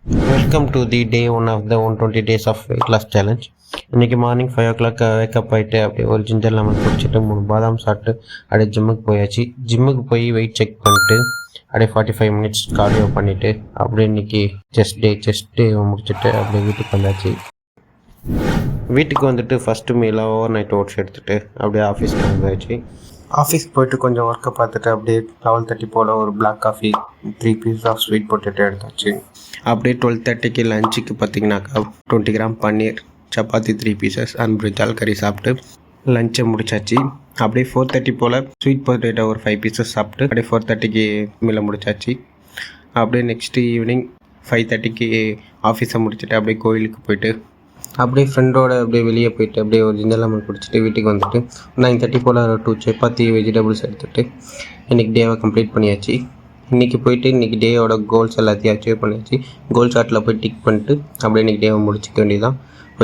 Welcome to the day one of the 120 days of weight loss challenge. இன்னைக்கு morning 5 o'clock wake up ஆகிட்டு அப்படியே ஒரு ginger lemon குடிச்சிட்டு 3 பாதாம் சாப்பிட்டு அப்படியே ஜிம்முக்கு போயாச்சு. ஜிம்முக்கு போய் வெயிட் செக் பண்ணிட்டு அப்படியே 45 minutes கார்டியோ பண்ணிவிட்டு அப்படியே இன்னைக்கு செஸ்ட் டே முடிச்சுட்டு அப்படியே வீட்டுக்கு வந்தாச்சு. வீட்டுக்கு வந்துட்டு ஃபஸ்ட்டு மீலாக ஓவர் நைட் ஓட்ஸ் எடுத்துகிட்டு அப்படியே ஆஃபீஸ்க்கு வந்தாச்சு. ஆஃபீஸ்க்கு போயிட்டு கொஞ்சம் ஒர்க்கை பார்த்துட்டு அப்படியே 12:30 போல் ஒரு black coffee 3 pieces of sweet potato எடுத்தாச்சு. அப்படியே 12:30க்கு லஞ்சுக்கு பார்த்திங்கனாக்கா 20 gram paneer, chapati 3 pieces and brinjal கறி சாப்பிட்டு லஞ்சை முடிச்சாச்சு. அப்படியே 4:30 போல் ஸ்வீட் பொட்டேட்டோ ஒரு 5 pieces சாப்பிட்டு அப்படியே 4:30க்கு மீலை முடிச்சாச்சு. அப்படியே நெக்ஸ்ட்டு ஈவினிங் 5:30க்கு ஆஃபீஸை முடிச்சுட்டு அப்படியே கோயிலுக்கு போயிட்டு அப்படியே ஃப்ரெண்டோட அப்படியே வெளியே போயிட்டு அப்படியே ஒரு ஜிஞ்சர் லெமன் குடிச்சிட்டு வீட்டுக்கு வந்துட்டு 9:30 போல் 2 சப்பாத்தி வெஜிடபிள்ஸ் எடுத்துகிட்டு இன்றைக்கி டேவை கம்ப்ளீட் பண்ணியாச்சு. இன்றைக்கி போயிட்டு இன்றைக்கி டேயோட கோல்ஸ் எல்லாத்தையும் அச்சீவ் பண்ணியாச்சு. கோல் சார்ட்டில் போய் டிக் பண்ணிட்டு அப்படியே இன்றைக்கி டேவை முடிச்சிக்க வேண்டியதான்.